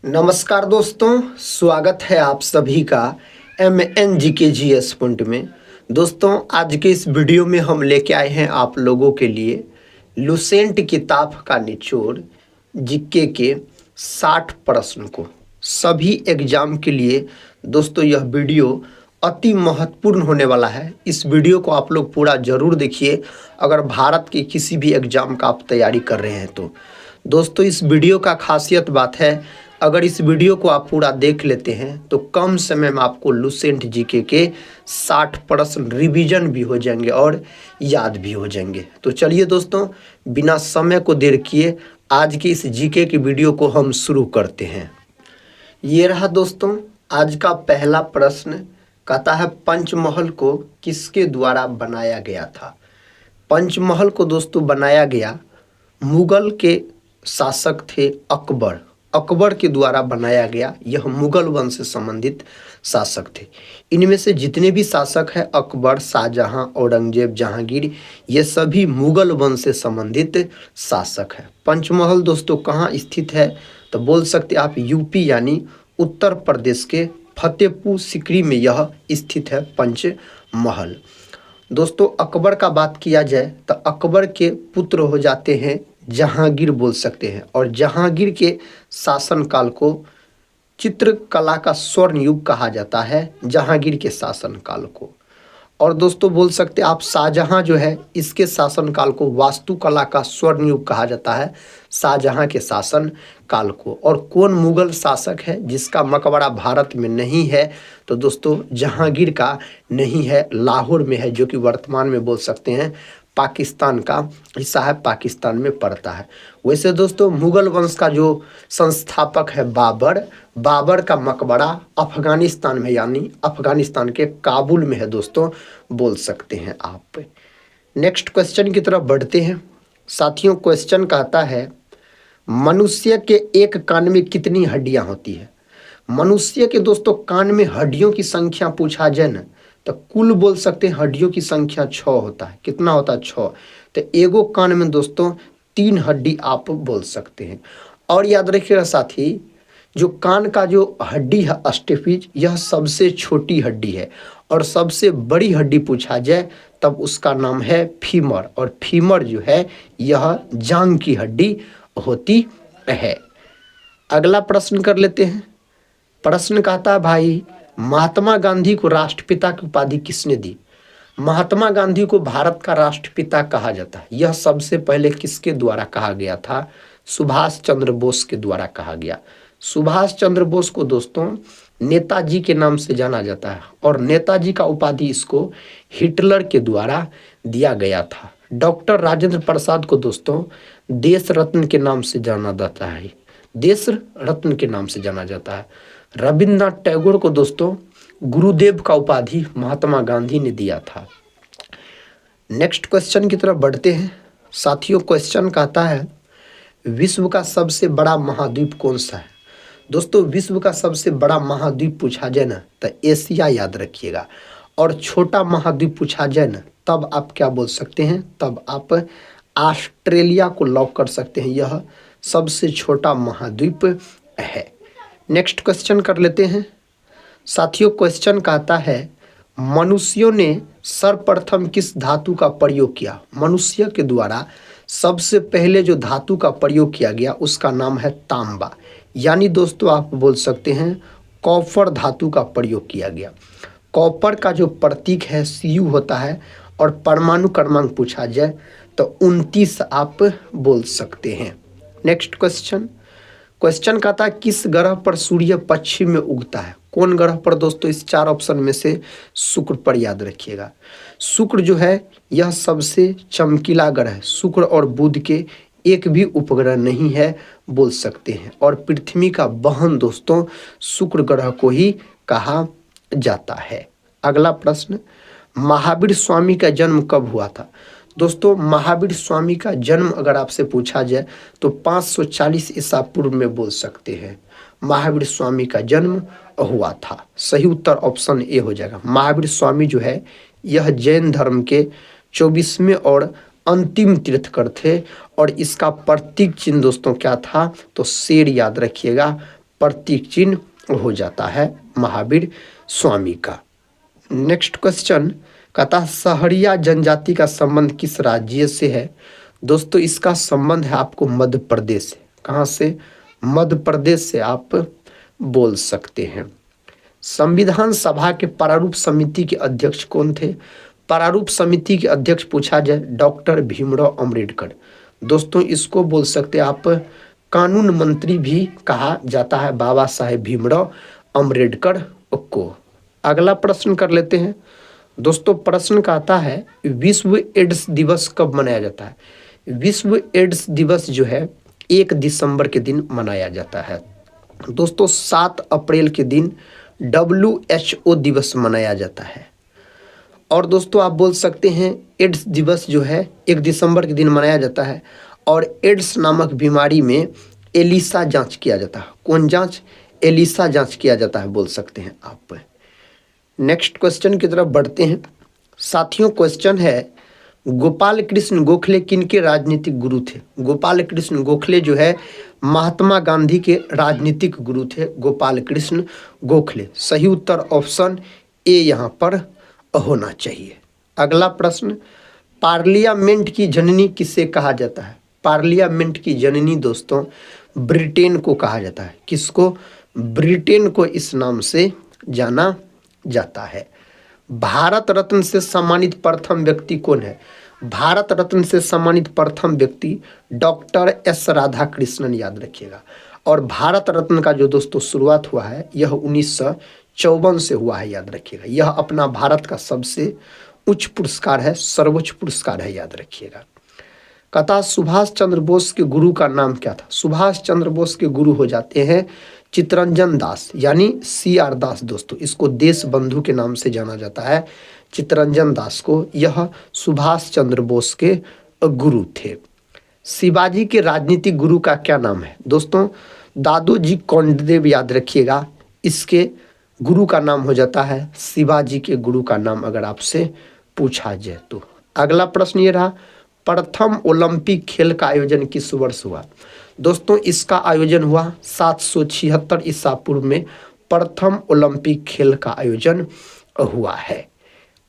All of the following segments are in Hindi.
नमस्कार दोस्तों, स्वागत है आप सभी का MNGKGS पॉइंट में। दोस्तों, आज के इस वीडियो में हम लेके आए हैं आप लोगों के लिए लुसेंट किताब का निचोड़ जीके के 60 प्रश्न को सभी एग्जाम के लिए। दोस्तों, यह वीडियो अति महत्वपूर्ण होने वाला है। इस वीडियो को आप लोग पूरा जरूर देखिए अगर भारत के किसी भी एग्जाम का आप तैयारी कर रहे हैं तो। दोस्तों, इस वीडियो का खासियत बात है, अगर इस वीडियो को आप पूरा देख लेते हैं तो कम समय में आपको लुसेंट जीके के 60 प्रश्न रिवीजन भी हो जाएंगे और याद भी हो जाएंगे। तो चलिए दोस्तों, बिना समय को देर किए आज की इस जीके की वीडियो को हम शुरू करते हैं। ये रहा दोस्तों आज का पहला प्रश्न। कहता है, पंचमहल को किसके द्वारा बनाया गया था? पंचमहल को दोस्तों बनाया गया, मुगल के शासक थे अकबर। अकबर के द्वारा बनाया गया। यह मुगल वंश से संबंधित शासक थे। इनमें से जितने भी शासक हैं, अकबर, शाहजहां, औरंगजेब, जहांगीर, ये सभी मुगल वंश से संबंधित शासक हैं। पंचमहल दोस्तों कहाँ स्थित है? तो बोल सकते आप यूपी यानी उत्तर प्रदेश के फतेहपुर सीकरी में यह स्थित है पंचमहल। दोस्तों, अकबर का बात किया जाए तो अकबर के पुत्र हो जाते हैं जहांगीर, बोल सकते हैं। और जहांगीर के शासनकाल को चित्रकला का स्वर्ण युग कहा जाता है, जहांगीर के शासनकाल को। और दोस्तों बोल सकते हैं आप शाहजहां जो है, इसके शासनकाल को वास्तुकला का स्वर्ण युग कहा जाता है, शाहजहां के शासन काल को। और कौन मुगल शासक है जिसका मकबरा भारत में नहीं है? तो दोस्तों जहांगीर का नहीं है, लाहौर में है, जो कि वर्तमान में बोल सकते हैं पाकिस्तान का हिस्सा है, पाकिस्तान में पड़ता है। वैसे दोस्तों मुगल वंश का जो संस्थापक है बाबर, बाबर का मकबरा अफगानिस्तान में यानी अफगानिस्तान के काबुल में है दोस्तों, बोल सकते हैं आप। नेक्स्ट क्वेश्चन की तरफ बढ़ते हैं साथियों। क्वेश्चन कहता है, मनुष्य के एक कान में कितनी हड्डियां होती है? मनुष्य के दोस्तों कान में हड्डियों की संख्या पूछा जाए ना, तो कुल बोल सकते हैं हड्डियों की संख्या 6 होता है। कितना होता है? 6। तो एगो कान में दोस्तों 3 हड्डी आप बोल सकते हैं। और याद रखिएगा साथी, जो कान का जो हड्डी है स्टेपिज, यह सबसे छोटी हड्डी है। और सबसे बड़ी हड्डी पूछा जाए तब उसका नाम है फीमर। और फीमर जो है यह जांघ की हड्डी होती है। अगला प्रश्न कर लेते हैं। प्रश्न कहता है, भाई महात्मा गांधी को राष्ट्रपिता की उपाधि किसने दी? महात्मा गांधी को भारत का राष्ट्रपिता कहा जाता है। यह सबसे पहले किसके द्वारा कहा गया था? सुभाष चंद्र बोस के द्वारा कहा गया। सुभाष चंद्र बोस को दोस्तों नेताजी के नाम से जाना जाता है। और नेताजी का उपाधि इसको हिटलर के द्वारा दिया गया था। डॉक्टर राजेंद्र प्रसाद को दोस्तों देश रत्न के नाम से जाना जाता है, देश रत्न के नाम से जाना जाता है। रविंद्रनाथ टैगोर को दोस्तों गुरुदेव का उपाधि महात्मा गांधी ने दिया था। नेक्स्ट क्वेश्चन की तरफ बढ़ते हैं साथियों। क्वेश्चन कहता है, विश्व का सबसे बड़ा महाद्वीप कौन सा है? दोस्तों विश्व का सबसे बड़ा महाद्वीप पूछा जाए ना तो एशिया याद रखिएगा। और छोटा महाद्वीप पूछा जाए ना तब आप क्या बोल सकते हैं? तब आप ऑस्ट्रेलिया को लॉक कर सकते हैं। यह सबसे छोटा महाद्वीप है। नेक्स्ट क्वेश्चन कर लेते हैं साथियों। क्वेश्चन कहता है, मनुष्यों ने सर्वप्रथम किस धातु का प्रयोग किया? मनुष्य के द्वारा सबसे पहले जो धातु का प्रयोग किया गया उसका नाम है तांबा। यानी दोस्तों आप बोल सकते हैं कॉपर धातु का प्रयोग किया गया। कॉपर का जो प्रतीक है Cu होता है। और परमाणु क्रमांक पूछा जाए तो 29 आप बोल सकते हैं। Next question. क्वेश्चन कहता है, किस ग्रह पर सूर्य पश्चिम में उगता है? कौन ग्रह पर दोस्तों? इस 4 ऑप्शन में से शुक्र पर याद रखिएगा। शुक्र जो है यह सबसे चमकीला ग्रह है। शुक्र और बुध के एक भी उपग्रह नहीं है, बोल सकते हैं। और पृथ्वी का बहन दोस्तों शुक्र ग्रह को ही कहा जाता है। अगला प्रश्न, महावीर स्वामी का जन्म कब हुआ था? दोस्तों महावीर स्वामी का जन्म अगर आपसे पूछा जाए तो 540 ईसा पूर्व में बोल सकते हैं महावीर स्वामी का जन्म हुआ था। सही उत्तर ऑप्शन ए हो जाएगा। महावीर स्वामी जो है यह जैन धर्म के 24वें और अंतिम तीर्थकर थे। और इसका प्रतीक चिन्ह दोस्तों क्या था? तो शेर याद रखिएगा, प्रतीक चिन्ह हो जाता है महावीर स्वामी का। नेक्स्ट क्वेश्चन कहता है सहरिया जनजाति का संबंध किस राज्य से है? दोस्तों इसका संबंध है आपको मध्य प्रदेश से। कहाँ से? मध्य प्रदेश से आप बोल सकते हैं। संविधान सभा के प्रारूप समिति के अध्यक्ष कौन थे? प्रारूप समिति के अध्यक्ष पूछा जाए डॉक्टर भीमराव अम्बेडकर। दोस्तों इसको बोल सकते हैं आप कानून मंत्री भी कहा जाता है बाबा साहेब भीमराव अम्बेडकर को। अगला प्रश्न कर लेते हैं। दोस्तों प्रश्न कहता है विश्व एड्स दिवस कब मनाया जाता है? विश्व एड्स दिवस जो है 1 दिसंबर के दिन मनाया जाता है। दोस्तों 7 अप्रैल के दिन WHO दिवस मनाया जाता है। और दोस्तों आप बोल सकते हैं एड्स दिवस जो है 1 दिसंबर के दिन मनाया जाता है और एड्स नामक बीमारी में एलिसा जांच किया जाता है। कौन जांच? एलिसा जांच किया जाता है बोल सकते हैं आप। नेक्स्ट क्वेश्चन की तरफ बढ़ते हैं साथियों। क्वेश्चन है गोपाल कृष्ण गोखले किनके राजनीतिक गुरु थे? गोपाल कृष्ण गोखले जो है महात्मा गांधी के राजनीतिक गुरु थे गोपाल कृष्ण गोखले। सही उत्तर ऑप्शन ए यहाँ पर होना चाहिए। अगला प्रश्न पार्लियामेंट की जननी किसे कहा जाता है? पार्लियामेंट की जननी दोस्तों ब्रिटेन को कहा जाता है। किसको? ब्रिटेन को इस नाम से जाना जाता है। भारत रत्न से सम्मानित प्रथम व्यक्ति कौन है? भारत रत्न से सम्मानित प्रथम व्यक्ति डॉक्टर एस राधाकृष्णन, याद रखिएगा। और भारत रत्न का जो दोस्तों शुरुआत हुआ है यह 1954 से हुआ है, याद रखिएगा। यह अपना भारत का सबसे उच्च पुरस्कार है, सर्वोच्च पुरस्कार है, याद रखिएगा। कहता सुभाष चंद्र बोस के गुरु का नाम क्या था? सुभाष चंद्र बोस के गुरु हो जाते हैं चित्तरंजन दास यानी CR दास। दोस्तों इसको देश बंधु के नाम से जाना जाता है, चित्तरंजन दास को। यह सुभाष चंद्र बोस के गुरु थे। शिवाजी के राजनीतिक गुरु का क्या नाम है? दोस्तों दादोजी कोंडदेव, याद रखिएगा। इसके गुरु का नाम हो जाता है शिवाजी के गुरु का नाम अगर आपसे पूछा जाए तो। अगला प्रश्न ये रहा प्रथम ओलंपिक खेल का आयोजन किस वर्ष हुआ? दोस्तों इसका आयोजन हुआ 776 ईसा पूर्व में प्रथम ओलंपिक खेल का आयोजन हुआ है।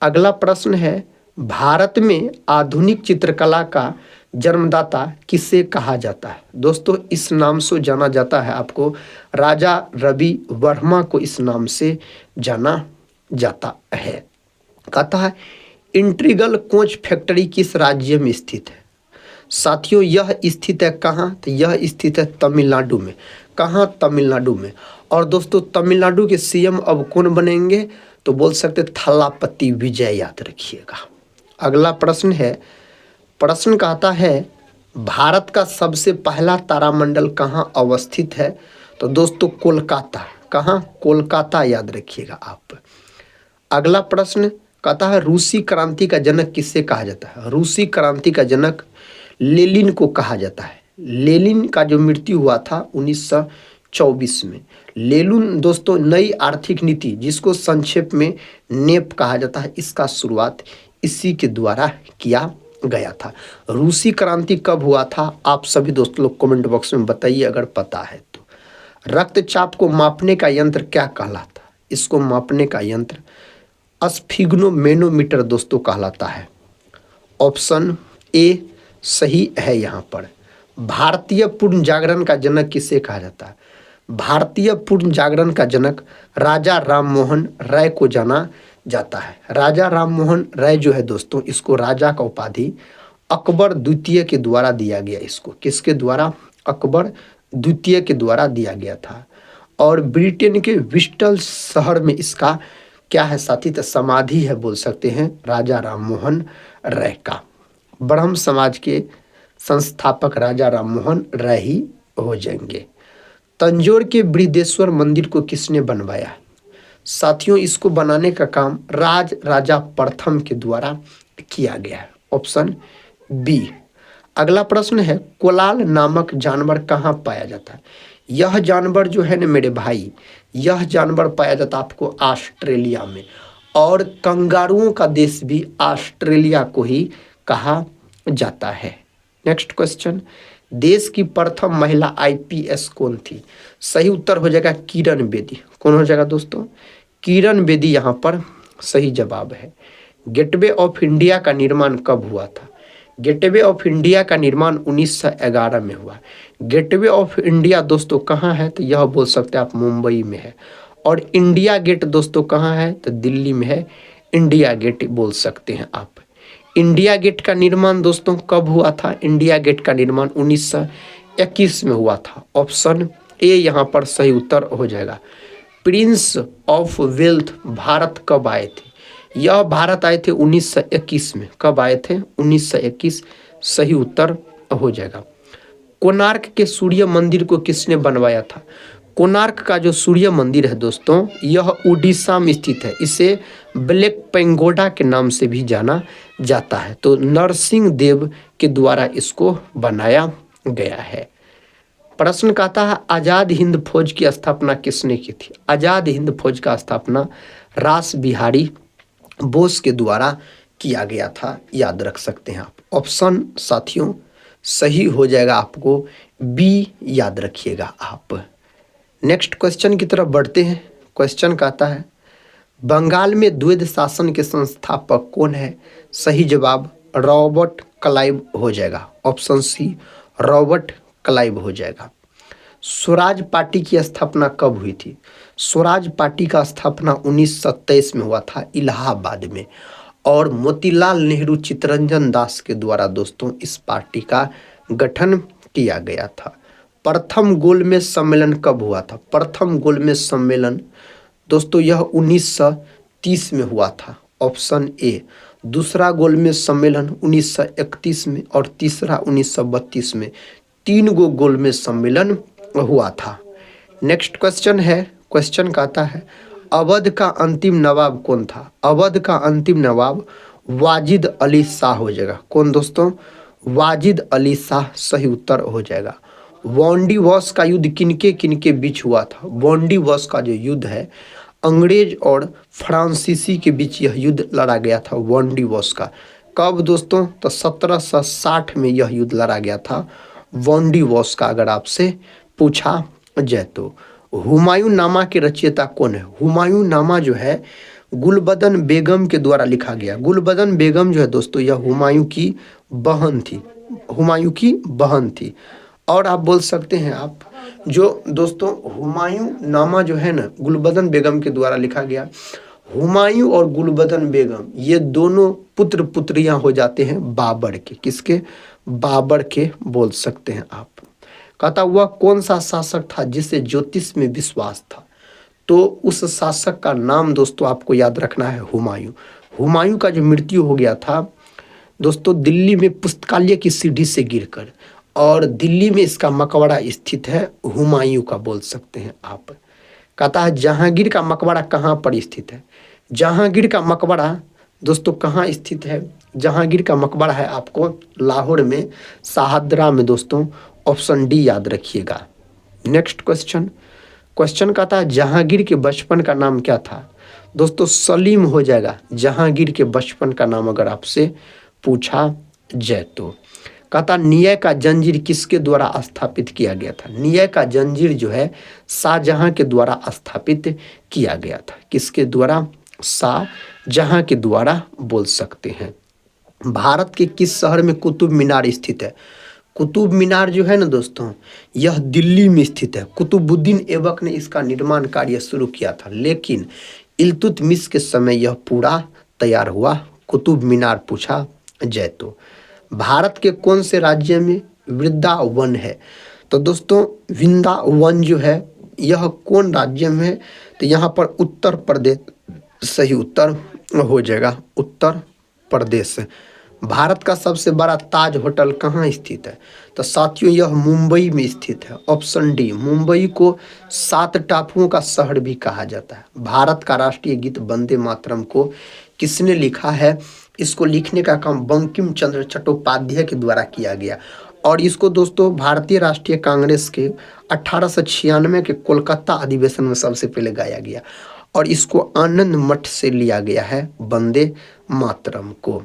अगला प्रश्न है भारत में आधुनिक चित्रकला का जन्मदाता किसे कहा जाता है? दोस्तों इस नाम से जाना जाता है आपको राजा रवि वर्मा को इस नाम से जाना जाता है। कहता है इंटीग्रल कोच फैक्ट्री किस राज्य में स्थित है? साथियों यह स्थित है कहाँ? तो यह स्थित है तमिलनाडु में। कहाँ? तमिलनाडु में। और दोस्तों तमिलनाडु के CM अब कौन बनेंगे? तो बोल सकते थलापति विजय, याद रखिएगा। अगला प्रश्न है, प्रश्न कहता है भारत का सबसे पहला तारामंडल कहाँ अवस्थित है? तो दोस्तों कोलकाता। कहाँ? कोलकाता, याद रखिएगा आप। अगला प्रश्न कहता है रूसी क्रांति का जनक किससे कहा जाता है? रूसी क्रांति का जनक लेनिन को कहा जाता है। लेनिन का जो मृत्यु हुआ था 1924 में। लेनिन दोस्तों नई आर्थिक नीति जिसको संक्षेप में नेप कहा जाता है, इसका शुरुआत इसी के द्वारा किया गया था। रूसी क्रांति कब हुआ था आप सभी दोस्त लोग कमेंट बॉक्स में बताइए अगर पता है तो। रक्तचाप को मापने का यंत्र क्या कहलाता? इसको मापने का यंत्र स्फिग्नोमेनोमीटर दोस्तों कहलाता है। ऑप्शन ए सही है यहाँ पर। भारतीय पूर्ण जागरण का जनक किसे कहा जाता है? भारतीय पूर्ण जागरण का जनक राजा राममोहन राय को जाना जाता है। राजा राममोहन राय जो है दोस्तों इसको राजा का उपाधि अकबर द्वितीय के द्वारा दिया गया। इसको किसके द्वारा? अकबर द्वितीय के द्वारा दिया गया था। और ब्रिटेन के ब्रिस्टल शहर में इसका क्या है साथी? तो समाधि है बोल सकते हैं राजा राममोहन राय का। ब्रह्म समाज के संस्थापक राजा राममोहन राय ही हो जाएंगे। तंजौर के बृहदेश्वर मंदिर को किसने बनवाया? साथियों इसको बनाने का काम राजा प्रथम के द्वारा किया गया है। Option B. अगला प्रश्न है कोलाल नामक जानवर कहाँ पाया जाता है? यह जानवर जो है ना मेरे भाई, यह जानवर पाया जाता है आपको ऑस्ट्रेलिया में। और कंगारुओं का देश भी ऑस्ट्रेलिया को ही कहा जाता है। नेक्स्ट क्वेश्चन देश की प्रथम महिला IPS कौन थी? सही उत्तर हो जाएगा किरण बेदी। कौन हो जाएगा दोस्तों? किरण बेदी यहाँ पर सही जवाब है। गेटवे ऑफ इंडिया का निर्माण कब हुआ था? गेटवे ऑफ इंडिया का निर्माण 1911 में हुआ। गेटवे ऑफ इंडिया दोस्तों कहाँ है? तो यह बोल सकते हैं आप मुंबई में है। और इंडिया गेट दोस्तों कहाँ है? तो दिल्ली में है। इंडिया गेट बोल सकते हैं आप। इंडिया गेट का निर्माण दोस्तों कब हुआ था? इंडिया गेट का निर्माण 1921 में हुआ था। ऑप्शन ए यहाँ पर सही उत्तर हो जाएगा। प्रिंस ऑफ वेल्थ भारत कब आए थे? यह भारत आए थे 1921 में। कब आए थे? 1921 सही उत्तर हो जाएगा। कोणार्क के सूर्य मंदिर को किसने बनवाया था? कोणार्क का जो सूर्य मंदिर है दोस्तों, यह उड़ीसा में स्थित है। इसे ब्लैक पेंगोडा के नाम से भी जाना जाता है। तो नरसिंह देव के द्वारा इसको बनाया गया है। प्रश्न कहता है आजाद हिंद फौज की स्थापना किसने की थी? आजाद हिंद फौज का स्थापना रास बिहारी बोस के द्वारा किया गया था। याद रख सकते हैं आप। ऑप्शन साथियों सही हो जाएगा, आपको बी याद रखिएगा आप। नेक्स्ट क्वेश्चन की तरफ बढ़ते हैं। क्वेश्चन कहता है बंगाल में द्वैध शासन के संस्थापक कौन है? सही जवाब रॉबर्ट क्लाइव हो जाएगा। ऑप्शन सी रॉबर्ट क्लाइव हो जाएगा। स्वराज पार्टी की स्थापना कब हुई थी? स्वराज पार्टी का स्थापना 1927 में हुआ था इलाहाबाद में। और मोतीलाल नेहरू चित्तरंजन दास के द्वारा दोस्तों इस पार्टी का गठन किया गया था। प्रथम गोलमेज सम्मेलन कब हुआ था? प्रथम गोलमेज सम्मेलन दोस्तों यह 1930 में हुआ था। Option A. दूसरा गोलमेज सम्मेलन 1931 में और तीसरा 1932 में। 3 गो गोलमेज सम्मेलन हुआ था। नेक्स्ट क्वेश्चन है। क्वेश्चन कहता है अवध का अंतिम नवाब कौन था? अवध का अंतिम नवाब वाजिद अली शाह हो जाएगा। कौन दोस्तों? वाजिद अली शाह सही उत्तर हो जाएगा। वांडी वॉश का युद्ध किनके किनके बीच हुआ था? वांडी वॉश का जो युद्ध है अंग्रेज और फ्रांसीसी के बीच यह युद्ध लड़ा गया था वांडी वॉश का। कब दोस्तों? तो 1760 में यह युद्ध लड़ा गया था वांडी वॉश का। अगर आपसे पूछा जाए तो हुमायूं नामा के रचयिता कौन है? हुमायूं नामा जो है गुलबदन बेगम के द्वारा लिखा गया। गुलबदन बेगम जो है दोस्तों यह हुमायूं की बहन थी। हुमायूं की बहन थी। और आप बोल सकते हैं आप जो दोस्तों हुमायूं नामा जो है ना गुलबदन बेगम के द्वारा लिखा गया। हुमायूं और गुलबदन बेगम ये दोनों पुत्र पुत्रियां हो जाते हैं बाबर के। किसके? बाबर के बोल सकते हैं आप। कहता हुआ कौन सा शासक था जिसे ज्योतिष में विश्वास था? तो उस शासक का नाम दोस्तों आपको याद रखना है हुमायूं। हुमायूं का जो मृत्यु हो गया था दोस्तों दिल्ली में पुस्तकालय की सीढ़ी से गिरकर। और दिल्ली में इसका मकबरा स्थित है हुमायूं का बोल सकते हैं आप। कहता है जहांगीर का मकबरा कहाँ पर स्थित है? जहांगीर का मकबरा दोस्तों कहाँ स्थित है? जहांगीर का मकबरा है आपको लाहौर में शाहदरा में दोस्तों। ऑप्शन डी याद रखिएगा। Next question. क्वेश्चन कहता है जहांगीर के बचपन का नाम क्या था? दोस्तों सलीम हो जाएगा जहांगीर के बचपन का नाम अगर आपसे पूछा जाए तो। कहता न्याय का जंजीर किसके द्वारा स्थापित किया गया था? न्याय का जंजीर जो है शाहजहां के द्वारा स्थापित किया गया था। किसके द्वारा? शाहजहां के द्वारा बोल सकते हैं। भारत के किस शहर में कुतुब मीनार स्थित है? कुतुब मीनार जो है ना दोस्तों यह दिल्ली में स्थित है। कुतुबुद्दीन ऐबक ने इसका निर्माण कार्य शुरू किया था लेकिन इल्तुतमिश के समय यह पूरा तैयार हुआ। कुतुब मीनार पूछा जाए तो। भारत के कौन से राज्य में वृंदावन है? तो दोस्तों वृंदावन जो है यह कौन राज्य में है? तो यहाँ पर उत्तर प्रदेश सही उत्तर हो जाएगा। उत्तर प्रदेश। भारत का सबसे बड़ा ताज होटल कहाँ स्थित है? तो साथियों यह मुंबई में स्थित है। Option D. मुंबई को 7 टापुओं का शहर भी कहा जाता है। भारत का राष्ट्रीय गीत वंदे मातरम को किसने लिखा है? इसको लिखने का काम बंकिम चंद्र चट्टोपाध्याय के द्वारा किया गया। और इसको दोस्तों भारतीय राष्ट्रीय कांग्रेस के 1896 के कोलकाता अधिवेशन में सबसे पहले गाया गया। और इसको आनंद मठ से लिया गया है वंदे मातरम को।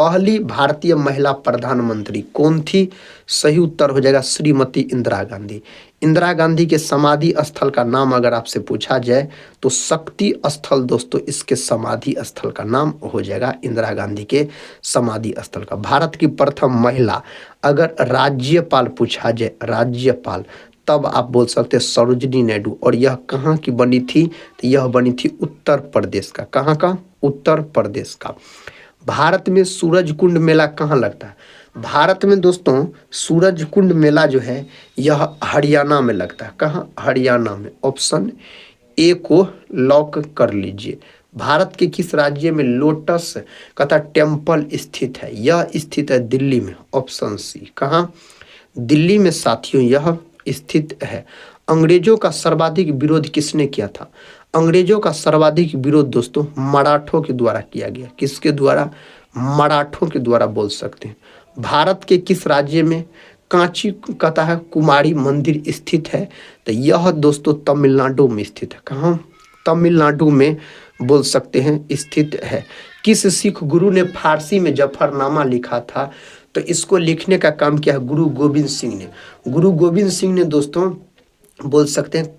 पहली भारतीय महिला प्रधानमंत्री कौन थी? सही उत्तर हो जाएगा श्रीमती इंदिरा गांधी। इंदिरा गांधी के समाधि स्थल का नाम अगर आपसे पूछा जाए तो शक्ति स्थल दोस्तों इसके समाधि स्थल का नाम हो जाएगा, इंदिरा गांधी के समाधि स्थल का। भारत की प्रथम महिला अगर राज्यपाल पूछा जाए, राज्यपाल, तब आप बोल सकते हैं सरोजिनी नायडू। और यह कहाँ की बनी थी? तो यह बनी थी उत्तर प्रदेश का। कहाँ का? उत्तर प्रदेश का। भारत में सूरज कुंड मेला कहाँ लगता है? भारत में दोस्तों सूरज कुंड मेला जो है यह हरियाणा में लगता है। कहाँ? हरियाणा में। ऑप्शन ए को लॉक कर लीजिए। भारत के किस राज्य में लोटस कथा टेम्पल स्थित है? यह स्थित है दिल्ली में। Option C. कहाँ? दिल्ली में साथियों यह स्थित है। अंग्रेजों का सर्वाधिक विरोध किसने किया था? अंग्रेजों का सर्वाधिक विरोध दोस्तों मराठों के द्वारा किया गया। किसके द्वारा? मराठों के द्वारा बोल सकते हैं। भारत के किस राज्य में कांची कहता है कुमारी मंदिर स्थित है? तो यह दोस्तों तमिलनाडु में स्थित है। कहाँ? तमिलनाडु में बोल सकते हैं स्थित है। किस सिख गुरु ने फारसी में जफरनामा लिखा था? तो इसको लिखने का काम किया है गुरु गोविंद सिंह ने। गुरु गोविंद सिंह ने दोस्तों बोल सकते हैं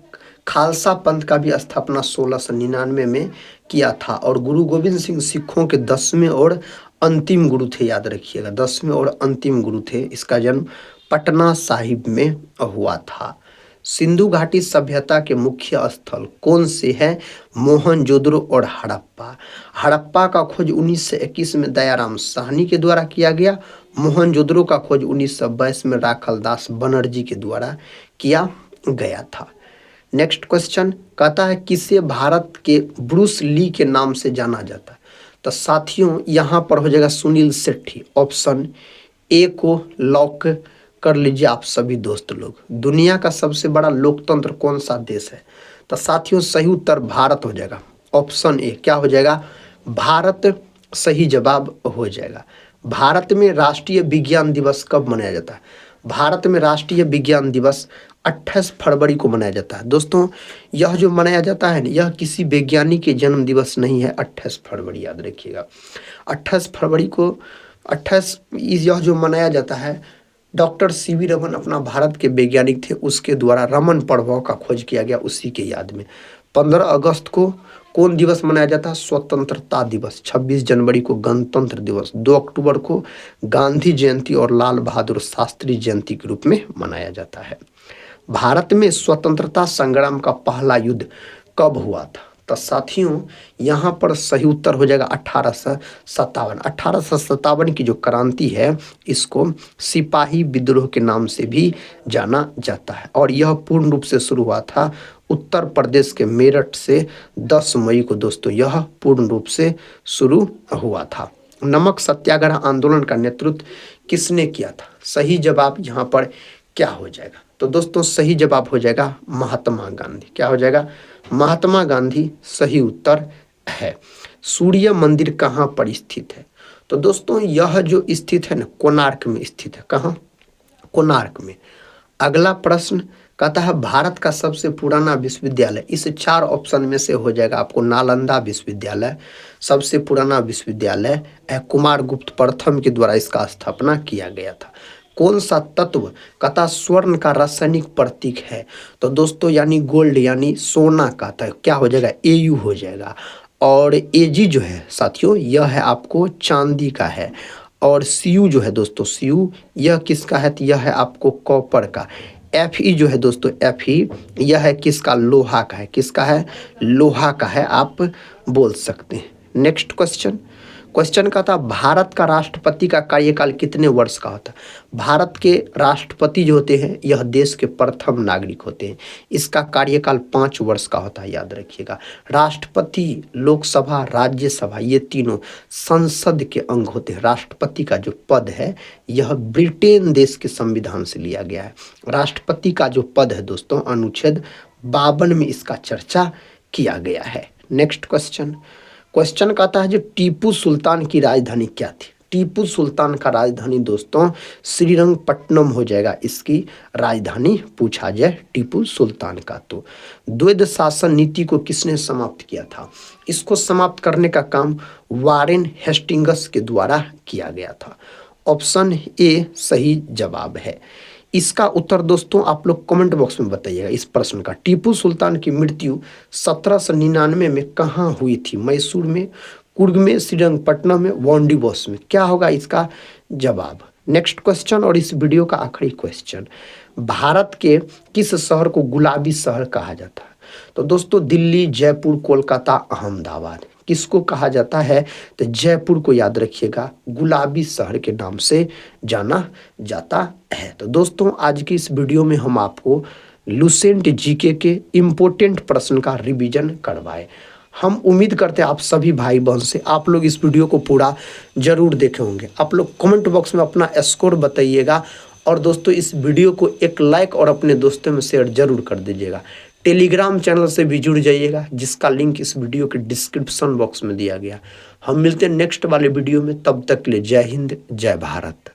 खालसा पंथ का भी स्थापना 1699 में किया था। और गुरु गोविंद सिंह सिखों के 10वें और अंतिम गुरु थे, याद रखिएगा 10वें और अंतिम गुरु थे। इसका जन्म पटना साहिब में हुआ था। सिंधु घाटी सभ्यता के मुख्य स्थल कौन से हैं? मोहनजोदड़ो और हड़प्पा। हड़प्पा का खोज 1921 में दयाराम साहनी के द्वारा किया गया। मोहनजोदड़ो का खोज 1922 में राखलदास बनर्जी के द्वारा किया गया था। नेक्स्ट क्वेश्चन कहता है किसे भारत के ब्रूस ली के नाम से जाना जाता है? तो साथियों यहाँ पर हो जाएगा सुनील शेट्टी। ऑप्शन ए को लॉक कर लीजिए आप सभी दोस्त लोग। दुनिया का सबसे बड़ा लोकतंत्र कौन सा देश है? तो साथियों सही उत्तर भारत हो जाएगा। ऑप्शन ए क्या हो जाएगा? भारत सही जवाब हो जाएगा। भारत में राष्ट्रीय विज्ञान दिवस कब मनाया जाता है? भारत में राष्ट्रीय विज्ञान दिवस 28 फरवरी को मनाया जाता है। दोस्तों यह जो मनाया जाता है यह किसी वैज्ञानिक के जन्म दिवस नहीं है। 28 फरवरी याद रखिएगा। 28 फरवरी को 28 यह जो मनाया जाता है डॉक्टर सीवी रमन अपना भारत के वैज्ञानिक थे, उसके द्वारा रमन प्रभाव का खोज किया गया, उसी के याद में। 15 अगस्त को कौन दिवस मनाया जाता है? स्वतंत्रता दिवस। 26 जनवरी को गणतंत्र दिवस। 2 अक्टूबर को गांधी जयंती और लाल बहादुर शास्त्री जयंती के रूप में मनाया जाता है। भारत में स्वतंत्रता संग्राम का पहला युद्ध कब हुआ था? तो साथियों यहाँ पर सही उत्तर हो जाएगा 1857। 1857 की जो क्रांति है इसको सिपाही विद्रोह के नाम से भी जाना जाता है। और यह पूर्ण रूप से शुरू हुआ था उत्तर प्रदेश के मेरठ से 10 मई को दोस्तों यह पूर्ण रूप से शुरू हुआ था। नमक सत्याग्रह आंदोलन का नेतृत्व किसने किया था? सही जवाब यहाँ पर क्या हो जाएगा? तो दोस्तों सही जवाब हो जाएगा महात्मा गांधी। क्या हो जाएगा? महात्मा गांधी सही उत्तर है। सूर्य मंदिर कहाँ पर स्थित है? तो दोस्तों यह जो स्थित है ना कोणार्क में स्थित है। कहाँ? कोणार्क में। अगला प्रश्न कहता है भारत का सबसे पुराना विश्वविद्यालय। इस 4 ऑप्शन में से हो जाएगा आपको नालंदा विश्वविद्यालय सबसे पुराना विश्वविद्यालय है। कुमारगुप्त प्रथम के द्वारा इसका स्थापना किया गया था। कौन सा तत्व कहता स्वर्ण का रासायनिक प्रतीक है? तो दोस्तों यानी गोल्ड यानी सोना का, तो क्या हो जाएगा? Au हो जाएगा। और Ag जो है साथियों यह है आपको चांदी का है। और Cu जो है दोस्तों Cu यह किसका है? तो यह है आपको कॉपर का। Fe जो है दोस्तों Fe यह है किसका? लोहा का है। किसका है? लोहा का है, आप बोल सकते हैं। नेक्स्ट क्वेश्चन का था भारत का राष्ट्रपति का कार्यकाल कितने वर्ष का होता है? भारत के राष्ट्रपति जो होते हैं यह देश के प्रथम नागरिक होते हैं। इसका कार्यकाल 5 वर्ष का होता है, याद रखिएगा। राष्ट्रपति, लोकसभा, राज्यसभा ये तीनों संसद के अंग होते हैं। राष्ट्रपति का जो पद है यह ब्रिटेन देश के संविधान से लिया गया है। राष्ट्रपति का जो पद है दोस्तों अनुच्छेद 52 में इसका चर्चा किया गया है। नेक्स्ट क्वेश्चन कहता है जो टीपू सुल्तान की राजधानी क्या थी? टीपू सुल्तान का राजधानी दोस्तों श्रीरंगपट्टनम हो जाएगा, इसकी राजधानी पूछा जाए टीपू सुल्तान का। तो द्वैध शासन नीति को किसने समाप्त किया था? इसको समाप्त करने का काम वारेन हेस्टिंग्स के द्वारा किया गया था। ऑप्शन ए सही जवाब है। इसका उत्तर दोस्तों आप लोग कमेंट बॉक्स में बताइएगा इस प्रश्न का। टीपू सुल्तान की मृत्यु 1799 में कहाँ हुई थी? मैसूर में, कुर्ग में, श्रीरंगपट्टनम में, वांडीवॉस में। क्या होगा इसका जवाब? नेक्स्ट क्वेश्चन और इस वीडियो का आखिरी क्वेश्चन, भारत के किस शहर को गुलाबी शहर कहा जाता है? तो दोस्तों दिल्ली, जयपुर, कोलकाता, अहमदाबाद। किसको कहा जाता है? तो जयपुर को याद रखिएगा, गुलाबी शहर के नाम से जाना जाता है। तो दोस्तों आज की इस वीडियो में हम आपको लुसेंट जीके के इम्पोर्टेंट प्रश्न का रिवीजन करवाए। हम उम्मीद करते हैं आप सभी भाई बहन से आप लोग इस वीडियो को पूरा जरूर देखे होंगे। आप लोग कमेंट बॉक्स में अपना स्कोर बताइएगा और दोस्तों इस वीडियो को एक लाइक और अपने दोस्तों में शेयर जरूर कर दीजिएगा। टेलीग्राम चैनल से भी जुड़ जाइएगा जिसका लिंक इस वीडियो के डिस्क्रिप्शन बॉक्स में दिया गया। हम मिलते हैं नेक्स्ट वाले वीडियो में, तब तक के लिए जय हिंद, जय भारत।